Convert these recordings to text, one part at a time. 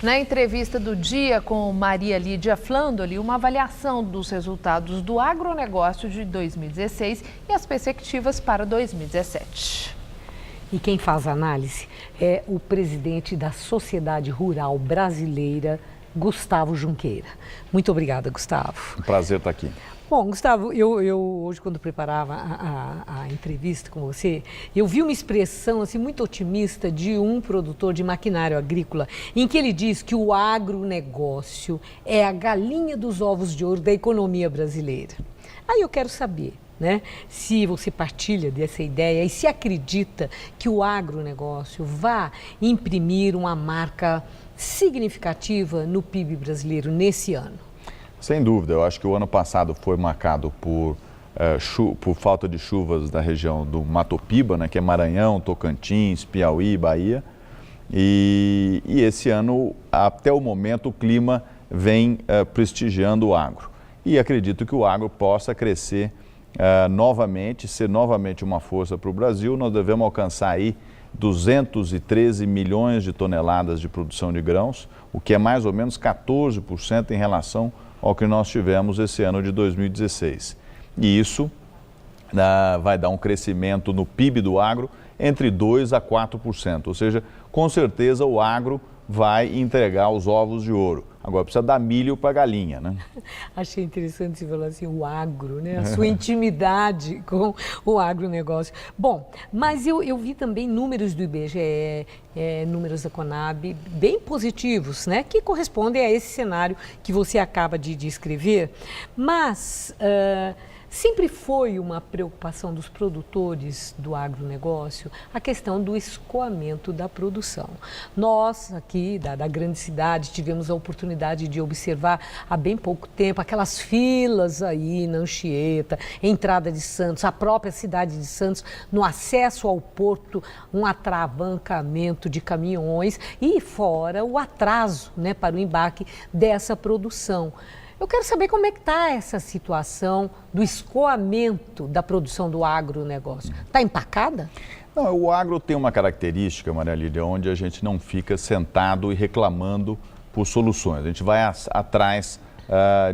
Na entrevista do dia com Maria Lídia Flandoli, uma avaliação dos resultados do agronegócio de 2016 e as perspectivas para 2017. E quem faz a análise é o presidente da Sociedade Rural Brasileira, Gustavo Junqueira. Muito obrigada, Gustavo. Um prazer estar aqui. Bom, Gustavo, eu hoje, quando preparava a entrevista com você, eu vi uma expressão assim, muito otimista de um produtor de maquinário agrícola, em que ele diz que o agronegócio é a galinha dos ovos de ouro da economia brasileira. Aí eu quero saber, né, se você partilha dessa ideia e se acredita que o agronegócio vá imprimir uma marca significativa no PIB brasileiro nesse ano. Sem dúvida, eu acho que o ano passado foi marcado por falta de chuvas da região do Mato Piba, né, que é Maranhão, Tocantins, Piauí, Bahia. E esse ano, até o momento, o clima vem prestigiando o agro. E acredito que o agro possa crescer novamente, ser novamente uma força para o Brasil. Nós devemos alcançar aí 213 milhões de toneladas de produção de grãos, o que é mais ou menos 14% em relação ao que nós tivemos esse ano de 2016. E isso vai dar um crescimento no PIB do agro entre 2% a 4%, ou seja, com certeza o agro vai entregar os ovos de ouro. Agora precisa dar milho para a galinha, né? Achei interessante você falar assim, o agro, né? A sua intimidade com o agronegócio. Bom, mas eu vi também números do IBGE, números da Conab, bem positivos, né? Que correspondem a esse cenário que você acaba de descrever. Mas sempre foi uma preocupação dos produtores do agronegócio a questão do escoamento da produção. Nós, aqui da grande cidade, tivemos a oportunidade de observar há bem pouco tempo aquelas filas aí na Anchieta, entrada de Santos, a própria cidade de Santos, no acesso ao porto, um atravancamento de caminhões e fora o atraso, né, para o embarque dessa produção. Eu quero saber como é que está essa situação do escoamento da produção do agronegócio. Está empacada? Não, o agro tem uma característica, Maria Lídia, onde a gente não fica sentado e reclamando por soluções. A gente vai atrás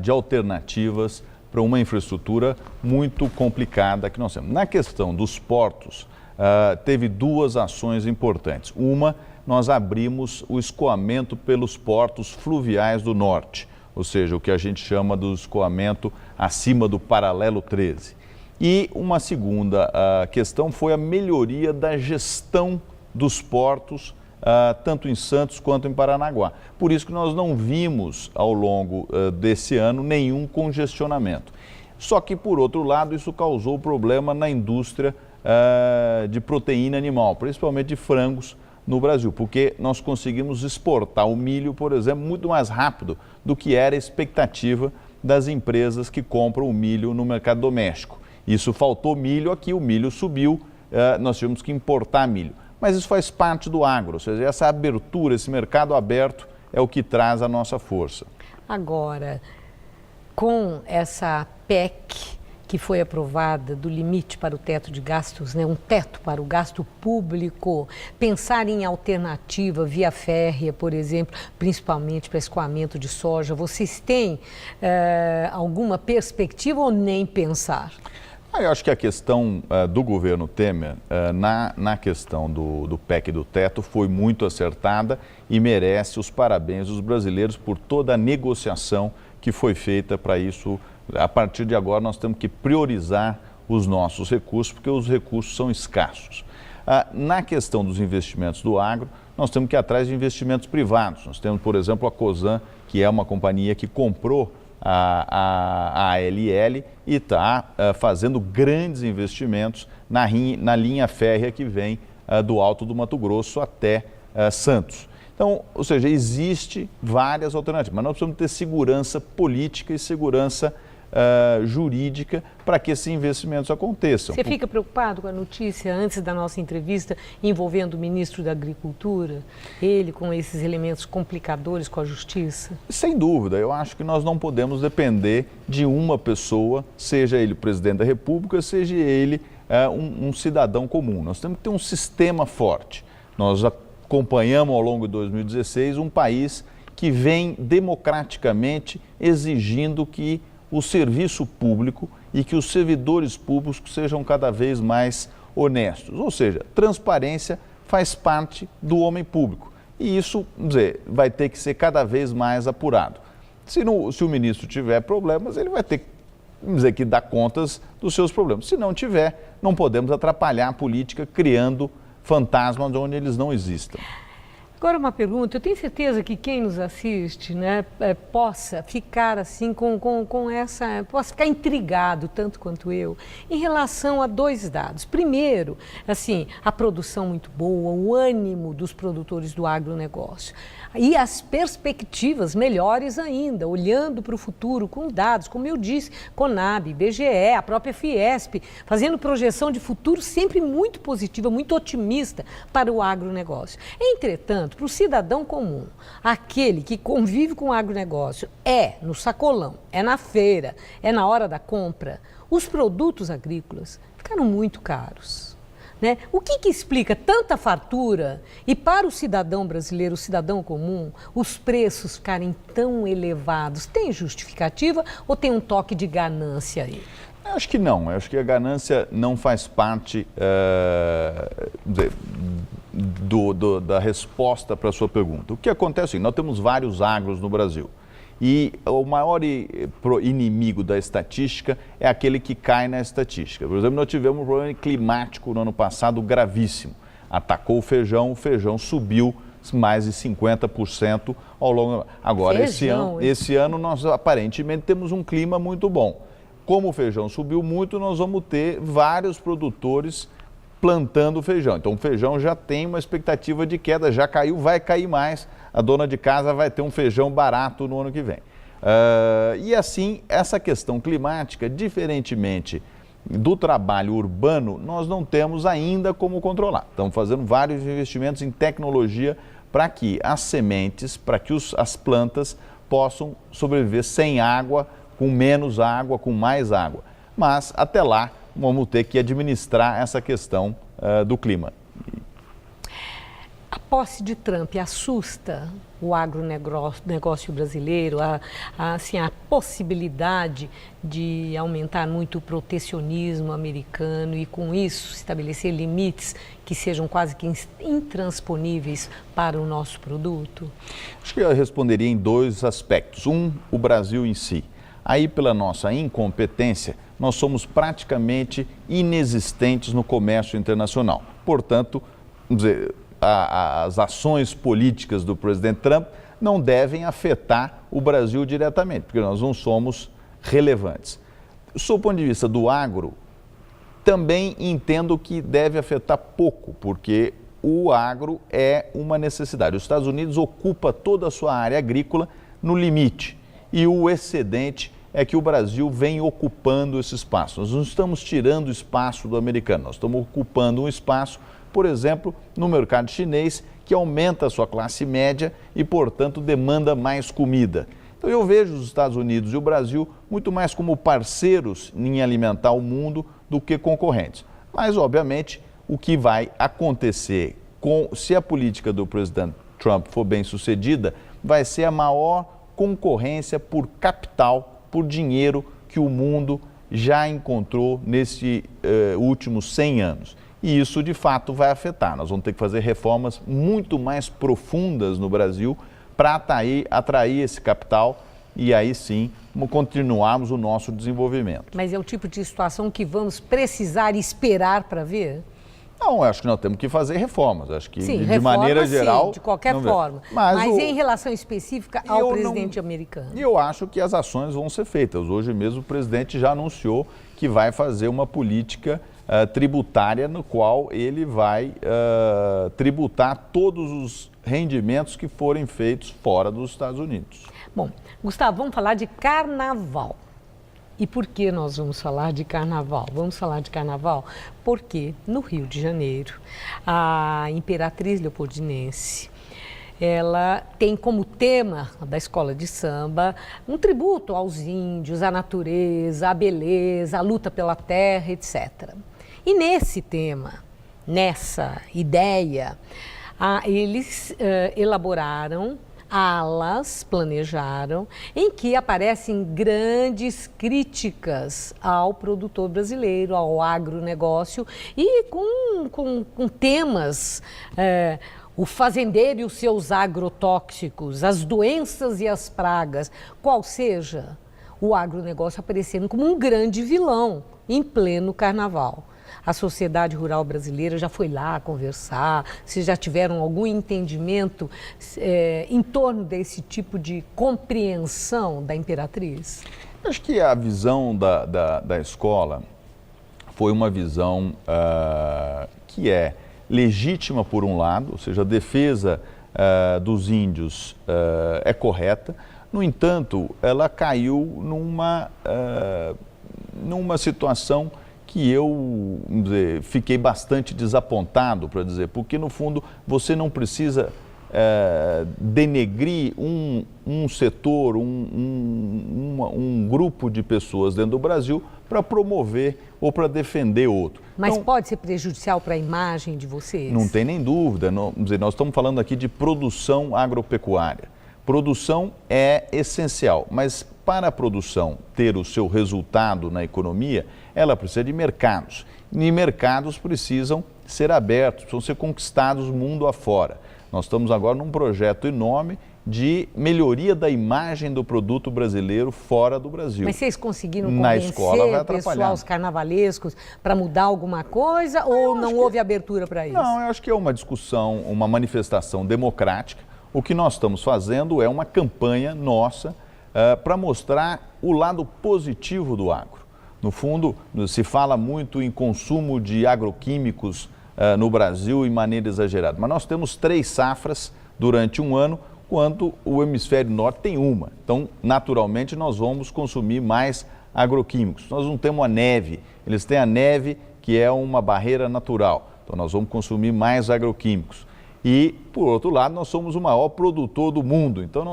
de alternativas para uma infraestrutura muito complicada que nós temos. Na questão dos portos, teve duas ações importantes. Uma, nós abrimos o escoamento pelos portos fluviais do norte, ou seja, o que a gente chama do escoamento acima do paralelo 13. E uma segunda questão foi a melhoria da gestão dos portos, tanto em Santos quanto em Paranaguá. Por isso que nós não vimos ao longo desse ano nenhum congestionamento. Só que, por outro lado, isso causou problema na indústria de proteína animal, principalmente de frangos, no Brasil, porque nós conseguimos exportar o milho, por exemplo, muito mais rápido do que era a expectativa das empresas que compram o milho no mercado doméstico. Isso faltou milho aqui, o milho subiu, nós tivemos que importar milho. Mas isso faz parte do agro, ou seja, essa abertura, esse mercado aberto é o que traz a nossa força. Agora, com essa PEC que foi aprovada do limite para o teto de gastos, né, um teto para o gasto público, pensar em alternativa via férrea, por exemplo, principalmente para escoamento de soja, vocês têm alguma perspectiva ou nem pensar? Eu acho que a questão do governo Temer, na questão do PEC do teto, foi muito acertada e merece os parabéns dos brasileiros por toda a negociação que foi feita para isso. A partir de agora, nós temos que priorizar os nossos recursos, porque os recursos são escassos. Na questão dos investimentos do agro, nós temos que ir atrás de investimentos privados. Nós temos, por exemplo, a Cosan, que é uma companhia que comprou a ALL e está fazendo grandes investimentos na linha férrea que vem do Alto do Mato Grosso até Santos. Então, ou seja, existe várias alternativas, mas nós precisamos ter segurança política e segurança jurídica para que esses investimentos aconteçam. Você fica preocupado com a notícia antes da nossa entrevista envolvendo o ministro da Agricultura, ele com esses elementos complicadores com a justiça? Sem dúvida, eu acho que nós não podemos depender de uma pessoa, seja ele o presidente da República, seja ele um cidadão comum. Nós temos que ter um sistema forte. Nós acompanhamos ao longo de 2016 um país que vem democraticamente exigindo que o serviço público e que os servidores públicos sejam cada vez mais honestos. Ou seja, transparência faz parte do homem público e isso, vamos dizer, vai ter que ser cada vez mais apurado. Se o ministro tiver problemas, ele vai ter que, vamos dizer, que dar contas dos seus problemas. Se não tiver, não podemos atrapalhar a política criando fantasmas onde eles não existam. Agora uma pergunta, eu tenho certeza que quem nos assiste, né, possa ficar assim com essa, possa ficar intrigado tanto quanto eu, em relação a dois dados. Primeiro, assim, a produção muito boa, o ânimo dos produtores do agronegócio e as perspectivas melhores ainda, olhando para o futuro com dados, como eu disse, Conab, IBGE, a própria Fiesp, fazendo projeção de futuro sempre muito positiva, muito otimista para o agronegócio. Entretanto, para o cidadão comum, aquele que convive com o agronegócio, no sacolão, é na feira, é na hora da compra, os produtos agrícolas ficaram muito caros. Né? O que explica tanta fartura e para o cidadão brasileiro, o cidadão comum, os preços ficarem tão elevados? Tem justificativa ou tem um toque de ganância aí? Eu acho que não. Eu acho que a ganância não faz parte da resposta para a sua pergunta. O que acontece é que nós temos vários agros no Brasil. E o maior inimigo da estatística é aquele que cai na estatística. Por exemplo, nós tivemos um problema climático no ano passado gravíssimo. Atacou o feijão subiu mais de 50% ao longo... Agora, esse ano nós aparentemente temos um clima muito bom. Como o feijão subiu muito, nós vamos ter vários produtores plantando feijão. Então, o feijão já tem uma expectativa de queda, já caiu, vai cair mais. A dona de casa vai ter um feijão barato no ano que vem. E assim, essa questão climática, diferentemente do trabalho urbano, nós não temos ainda como controlar. Estamos fazendo vários investimentos em tecnologia para que as sementes, para que as plantas possam sobreviver sem água, com menos água, com mais água. Mas, até lá, vamos ter que administrar essa questão do clima. A posse de Trump assusta o agronegócio brasileiro, assim, a possibilidade de aumentar muito o protecionismo americano e, com isso, estabelecer limites que sejam quase que intransponíveis para o nosso produto? Acho que eu responderia em dois aspectos. O Brasil em si. Aí, pela nossa incompetência, nós somos praticamente inexistentes no comércio internacional. Portanto, vamos dizer, as ações políticas do presidente Trump não devem afetar o Brasil diretamente, porque nós não somos relevantes. Do ponto de vista do agro, também entendo que deve afetar pouco, porque o agro é uma necessidade. Os Estados Unidos ocupa toda a sua área agrícola no limite e o excedente é que o Brasil vem ocupando esse espaço. Nós não estamos tirando espaço do americano, nós estamos ocupando um espaço, por exemplo, no mercado chinês, que aumenta a sua classe média e, portanto, demanda mais comida. Então, eu vejo os Estados Unidos e o Brasil muito mais como parceiros em alimentar o mundo do que concorrentes. Mas, obviamente, o que vai acontecer se a política do presidente Trump for bem sucedida, vai ser a maior concorrência por capital, por dinheiro que o mundo já encontrou nesses últimos 100 anos. E isso, de fato, vai afetar. Nós vamos ter que fazer reformas muito mais profundas no Brasil para atrair esse capital e aí sim continuarmos o nosso desenvolvimento. Mas é o tipo de situação que vamos precisar esperar para ver? Não, eu acho que nós temos que fazer reformas. Acho que, sim, de maneira geral... Sim, de qualquer forma. Mas em relação específica ao presidente americano? Eu acho que as ações vão ser feitas. Hoje mesmo o presidente já anunciou que vai fazer uma política tributária no qual ele vai tributar todos os rendimentos que forem feitos fora dos Estados Unidos. Bom, Gustavo, vamos falar de carnaval. E por que nós vamos falar de carnaval? Vamos falar de carnaval porque no Rio de Janeiro, a Imperatriz Leopoldinense, ela tem como tema da escola de samba um tributo aos índios, à natureza, à beleza, à luta pela terra, etc. E nesse tema, nessa ideia, eles elaboraram alas planejaram, em que aparecem grandes críticas ao produtor brasileiro, ao agronegócio e com temas, o fazendeiro e os seus agrotóxicos, as doenças e as pragas, qual seja o agronegócio aparecendo como um grande vilão em pleno carnaval. A sociedade rural brasileira já foi lá conversar, se já tiveram algum entendimento em torno desse tipo de compreensão da Imperatriz? Acho que a visão da escola foi uma visão que é legítima por um lado, ou seja, a defesa dos índios é correta. No entanto, ela caiu numa situação que eu, vamos dizer, fiquei bastante desapontado, para dizer, porque no fundo você não precisa denegrir um setor, um grupo de pessoas dentro do Brasil para promover ou para defender outro. Mas então, pode ser prejudicial para a imagem de vocês? Não tem nem dúvida. Vamos dizer, nós estamos falando aqui de produção agropecuária. Produção é essencial, mas para a produção ter o seu resultado na economia, ela precisa de mercados. E mercados precisam ser abertos, precisam ser conquistados mundo afora. Nós estamos agora num projeto enorme de melhoria da imagem do produto brasileiro fora do Brasil. Mas vocês conseguiram Na escola vai convencer o atrapalhar. pessoal, os carnavalescos, para mudar alguma coisa ou não houve abertura para isso? Não, eu acho que é uma discussão, uma manifestação democrática. O que nós estamos fazendo é uma campanha nossa para mostrar o lado positivo do agro. No fundo, se fala muito em consumo de agroquímicos no Brasil em maneira exagerada, mas nós temos 3 safras durante um ano, quando o hemisfério norte tem uma. Então, naturalmente, nós vamos consumir mais agroquímicos. Nós não temos a neve, eles têm a neve, que é uma barreira natural. Então, nós vamos consumir mais agroquímicos. E, por outro lado, nós somos o maior produtor do mundo, então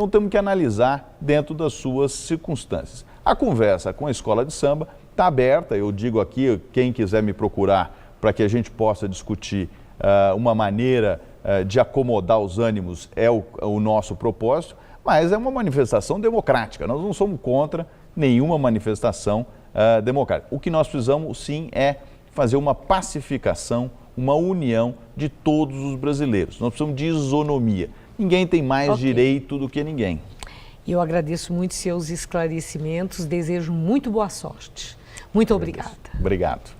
temos que analisar dentro das suas circunstâncias. A conversa com a escola de samba está aberta, eu digo aqui, quem quiser me procurar para que a gente possa discutir uma maneira de acomodar os ânimos é o nosso propósito, mas é uma manifestação democrática, nós não somos contra nenhuma manifestação democrática. O que nós precisamos, sim, é fazer uma pacificação, uma união de todos os brasileiros. Nós precisamos de isonomia. Ninguém tem mais direito do que ninguém. Eu agradeço muito seus esclarecimentos, desejo muito boa sorte. Muito obrigada. Obrigado.